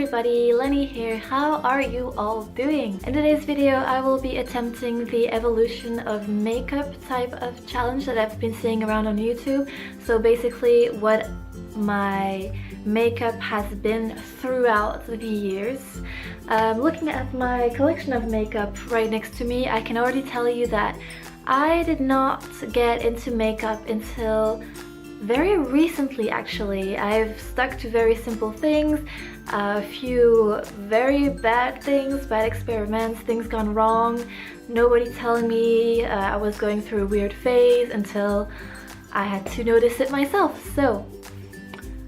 everybody, Lenny here. How are you all doing? In today's video I will be attempting the evolution of makeup type of challenge that I've been seeing around on YouTube. So basically what my makeup has been throughout the years. Looking at my collection of makeup right next to me, I can already tell you that I did not get into makeup until very recently actually. I've stuck to very simple things, a few very bad things, bad experiments, things gone wrong, nobody telling me I was going through a weird phase until I had to notice it myself. So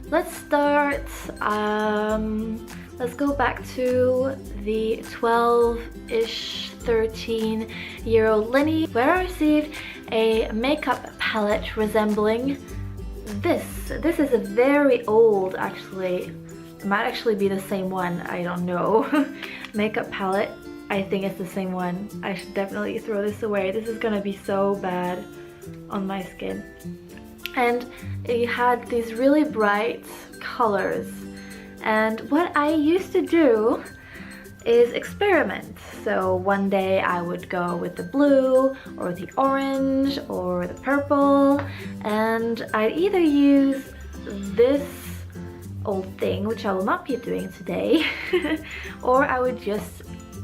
let's start. Let's go back to the 12-ish, 13-year-old Lenny, where I received a makeup palette resembling this. This is a very old, actually, it might actually be the same one, I don't know. Makeup palette, I think it's the same one. I should definitely throw this away. This is gonna be so bad on my skin. And it had these really bright colors. And what I used to do is experiment. So one day I would go with the blue or the orange or the purple, and I'd either use this old thing, which I will not be doing today, or I would just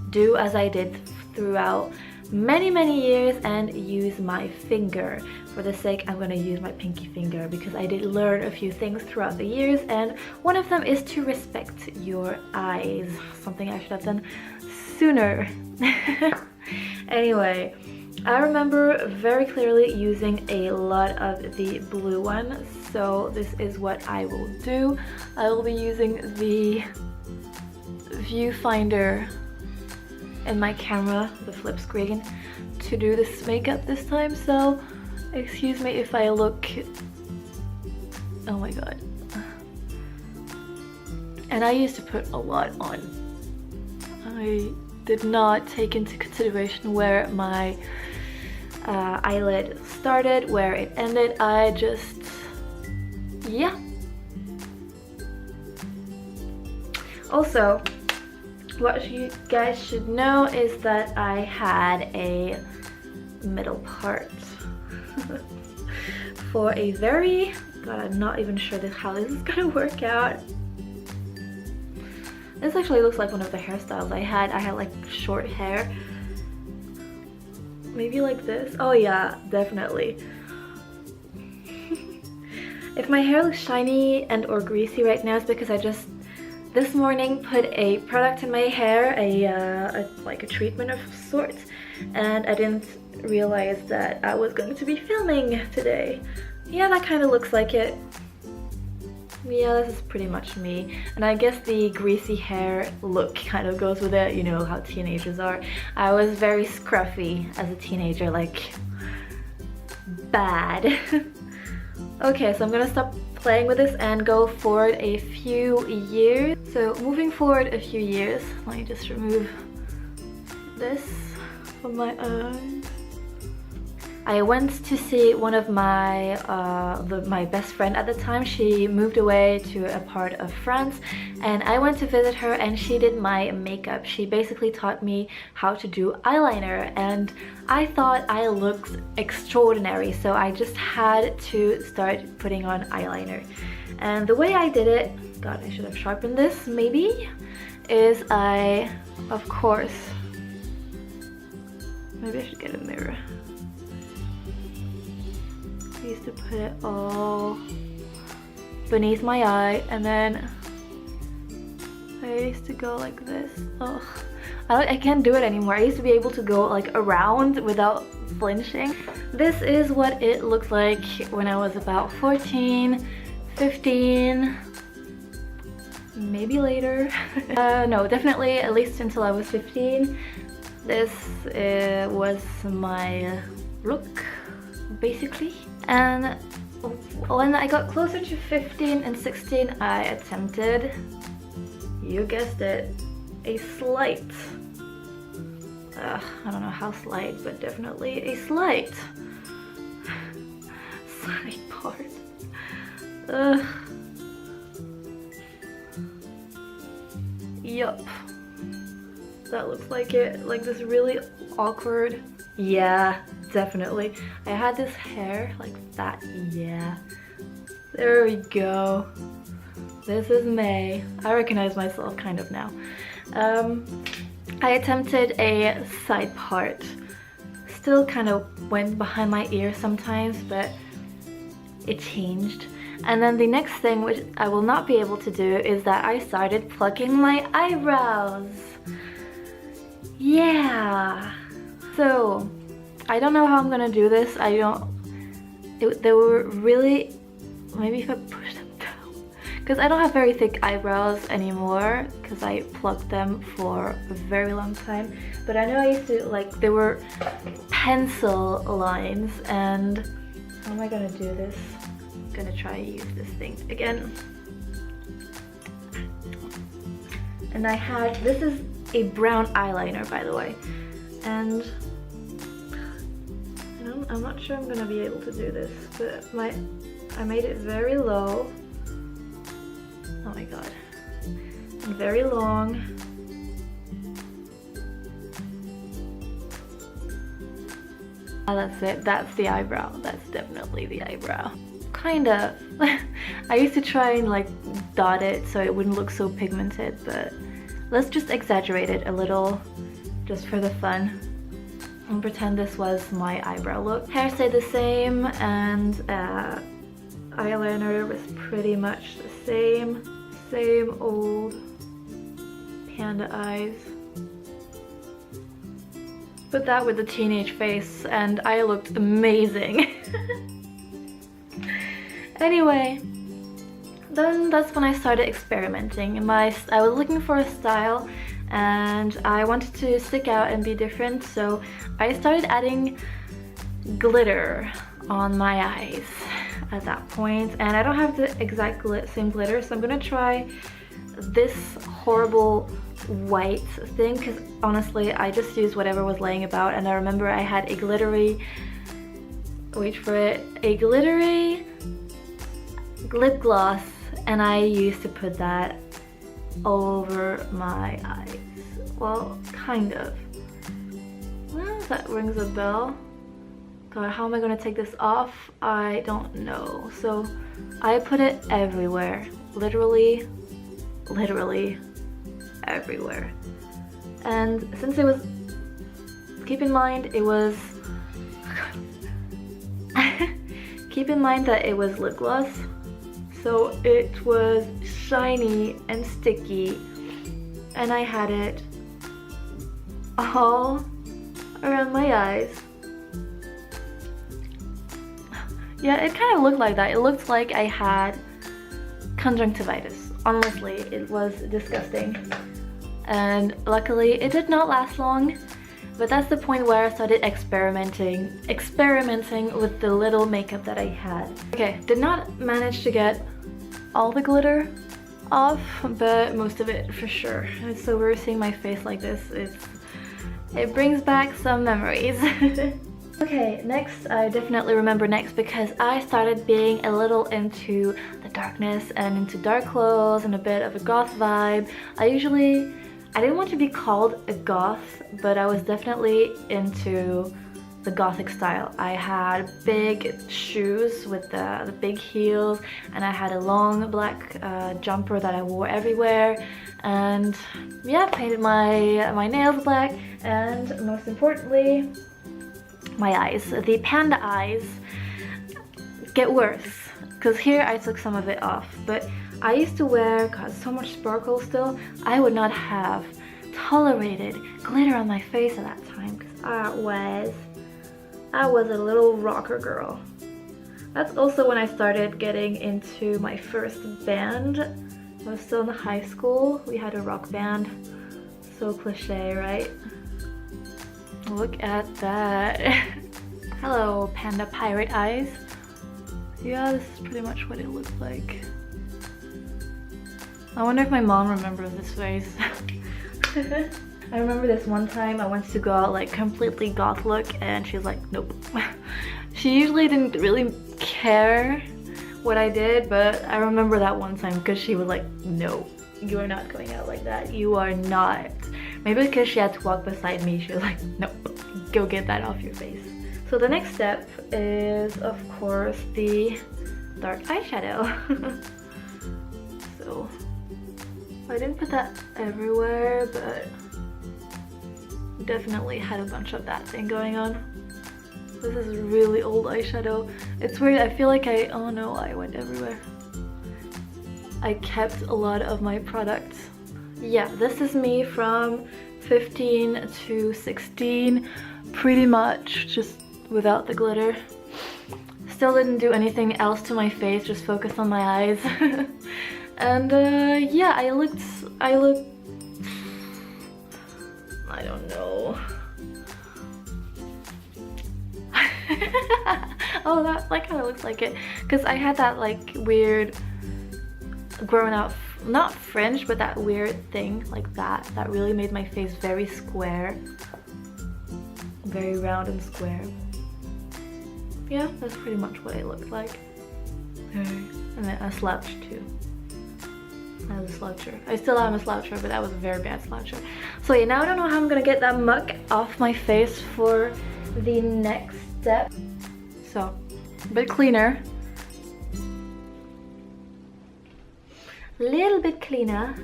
do as I did throughout many years and use my finger. For the sake, I'm going to use my pinky finger because I did learn a few things throughout the years, and one of them is to respect your eyes, something I should have done sooner. Anyway, I remember very clearly using a lot of the blue one, so this is what I will do. I will be using the viewfinder in my camera, the flip screen, to do this makeup this time, so excuse me if I look, oh my god. And I used to put a lot on. I did not take into consideration where my eyelid started, where it ended. I just, yeah. Also, what you guys should know is that I had a middle part for a very, god, I'm not even sure how this is gonna work out. This actually looks like one of the hairstyles I had. I had like short hair, maybe like this. Oh yeah, definitely. If my hair looks shiny and or greasy right now, it's because I just this morning put a product in my hair, like a treatment of sorts, and I didn't realize that I was going to be filming today. Yeah, that kind of looks like it. Yeah, this is pretty much me. And I guess the greasy hair look kind of goes with it, you know how teenagers are. I was very scruffy as a teenager, like bad. Okay, so I'm gonna stop playing with this and go forward a few years. So moving forward a few years, let me just remove this from my eyes. I went to see one of my my best friend at the time. She moved away to a part of France, and I went to visit her, and she did my makeup. She basically taught me how to do eyeliner, and I thought I looked extraordinary, so I just had to start putting on eyeliner. And the way I did it, god, I should have sharpened this maybe, is I, of course, maybe I should get a mirror. I used to put it all beneath my eye, and then I used to go like this. Oh, I can't do it anymore. I used to be able to go like around without flinching. This is what it looked like when I was about 14, 15, maybe later. No, definitely at least until I was 15. This was my look, basically. And when I got closer to 15 and 16, I attempted, you guessed it, a slight. I don't know how slight, but definitely a slight side part. Yup. That looks like it. Like this really awkward. Yeah, definitely. I had this hair like that. Yeah. There we go. This is May. I recognize myself kind of now. I attempted a side part. Still kind of went behind my ear sometimes, but it changed. And then the next thing, which I will not be able to do, is that I started plucking my eyebrows. Yeah. So, I don't know how I'm gonna do this. They were really, maybe if I push them down. Because I don't have very thick eyebrows anymore, because I plucked them for a very long time. But I know I used to, like, they were pencil lines, and how am I gonna do this? I'm gonna try to use this thing again. And this is a brown eyeliner, by the way. And I'm not sure I'm gonna be able to do this, but I made it very low. Oh my god. And very long. That's it. That's the eyebrow. That's definitely the eyebrow. Kind of. I used to try and like dot it so it wouldn't look so pigmented, but let's just exaggerate it a little just for the fun and pretend this was my eyebrow look. Hair stayed the same, and eyeliner was pretty much the same old panda eyes. Put that with the teenage face and I looked amazing. Anyway, then that's when I started experimenting. I was looking for a style and I wanted to stick out and be different, so I started adding glitter on my eyes at that point. And I don't have the exact same glitter, so I'm gonna try this horrible white thing, because honestly I just used whatever was laying about. And I remember I had a glittery, wait for it, a glittery lip gloss, and I used to put that over my eyes. Well, kind of. Well, that rings a bell. God, how am I gonna take this off? I don't know. So I put it everywhere. Literally everywhere. And since it was, keep in mind it was keep in mind that it was lip gloss, so it was shiny and sticky, and I had it all around my eyes. Yeah, it kind of looked like that. It looked like I had conjunctivitis. Honestly, it was disgusting. And luckily it did not last long, but that's the point where I started experimenting with the little makeup that I had. Okay, did not manage to get all the glitter off, but most of it for sure. And so we're seeing my face like this. It brings back some memories. Okay, next, I definitely remember next because I started being a little into the darkness and into dark clothes and a bit of a goth vibe. I didn't want to be called a goth, but I was definitely into the gothic style. I had big shoes with the big heels, and I had a long black jumper that I wore everywhere, and yeah, painted my nails black, and most importantly, my eyes. The panda eyes get worse, because here I took some of it off, but I used to wear, God, so much sparkle still. I would not have tolerated glitter on my face at that time, because I was a little rocker girl. That's also when I started getting into my first band. I was still in high school. We had a rock band. So cliche, right? Look at that. Hello, panda pirate eyes. Yeah, this is pretty much what it looks like. I wonder if my mom remembers this face. I remember this one time I went to go out like completely goth look, and she's like, nope. She usually didn't really care what I did, but I remember that one time because she was like, no. you are not going out like that. You are not. Maybe because she had to walk beside me, she was like, no, go get that off your face. So the next step is, of course, the dark eyeshadow. So I didn't put that everywhere, but definitely had a bunch of that thing going on. This is really old eyeshadow. It's weird, I feel like oh no, I went everywhere. I kept a lot of my products. Yeah, this is me from 15 to 16, pretty much just without the glitter. Still didn't do anything else to my face, just focused on my eyes. And yeah, I looked, I don't know. Oh, that kind of looks like it, because I had that like weird grown out, not fringe, but that weird thing like that really made my face very square, very round and square. Yeah, that's pretty much what I looked like. And then a slouch too. I was a sloucher. I still am a sloucher, but that was a very bad sloucher. So yeah, now I don't know how I'm gonna get that muck off my face for the next step. So, a bit cleaner. Little bit cleaner.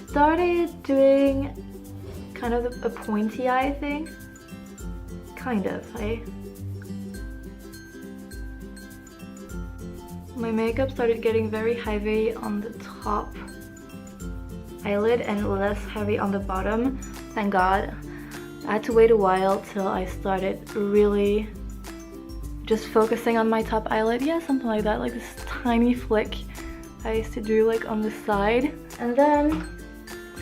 Started doing kind of a pointy eye thing. Kind of, eh? My makeup started getting very heavy on the top eyelid and less heavy on the bottom. Thank God. I had to wait a while till I started really just focusing on my top eyelid. Yeah, something like that, like this tiny flick I used to do like on the side. And then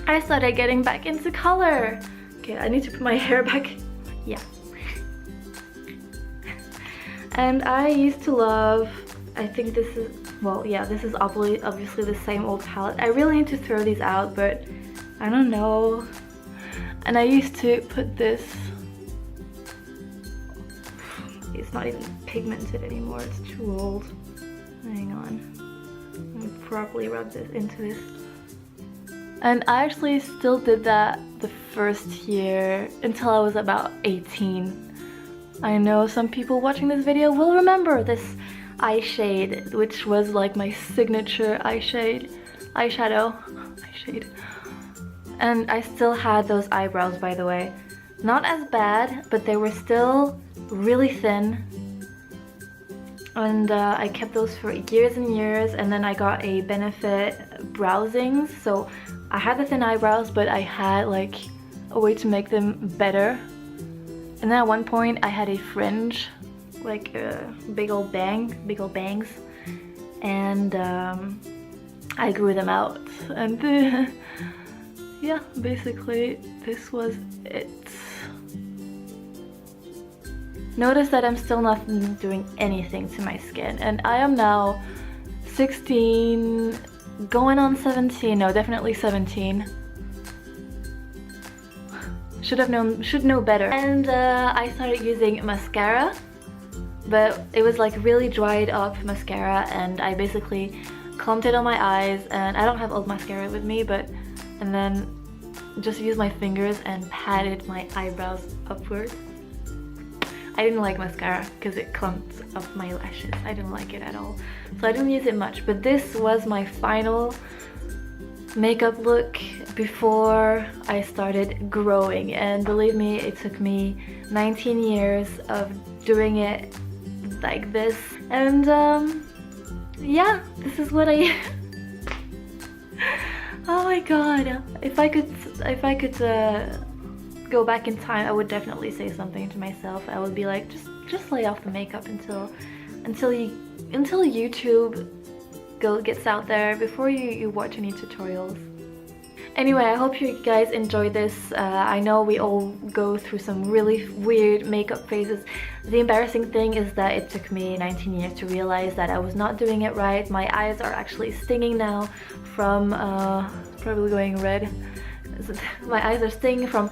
I started getting back into color. Okay, I need to put my hair back. Yeah. And I used to love, I think this is, well, yeah, this is obviously the same old palette. I really need to throw these out, but I don't know. And I used to put this, it's not even pigmented anymore, it's too old. Hang on, let me properly rub this into this. And I actually still did that the first year until I was about 18. I know some people watching this video will remember this eye shade, which was like my signature eyeshadow. And I still had those eyebrows, by the way. Not as bad, but they were still really thin. And I kept those for years and years, and then I got a Benefit browsings. So I had the thin eyebrows, but I had like a way to make them better. And then at one point I had a fringe, like a big old bangs, and I grew them out, and yeah, basically this was it. Notice that I'm still not doing anything to my skin, and I am now 16, going on 17, no, definitely 17. Should know better. And I started using mascara, but it was like really dried up mascara, and I basically clumped it on my eyes, and I don't have old mascara with me, and then just used my fingers and patted my eyebrows upward. I didn't like mascara because it clumped up my lashes. I didn't like it at all, so I didn't use it much. But this was my final makeup look before I started growing, and believe me, it took me 19 years of doing it like this. And yeah, this is what I oh my god, if I could go back in time, I would definitely say something to myself. I would be like, just lay off the makeup until YouTube gets out there, before you watch any tutorials. Anyway, I hope you guys enjoyed this. I know we all go through some really weird makeup phases. The embarrassing thing is that it took me 19 years to realize that I was not doing it right. My eyes are actually stinging now from probably going red. My eyes are stinging from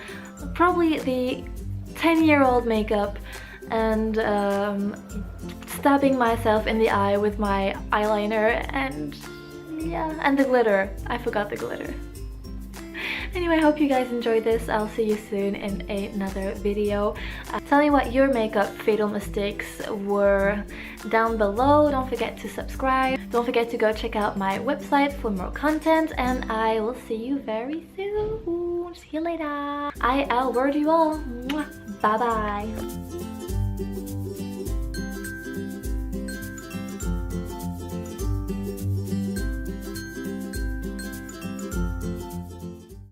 probably the 10-year-old makeup, and stabbing myself in the eye with my eyeliner, and Yeah, and the glitter. I forgot the glitter. Anyway, I hope you guys enjoyed this. I'll see you soon in another video. Tell me what your makeup fatal mistakes were down below. Don't forget to subscribe. Don't forget to go check out my website for more content, and I will see you very soon. See you later. I L word you all. Bye bye.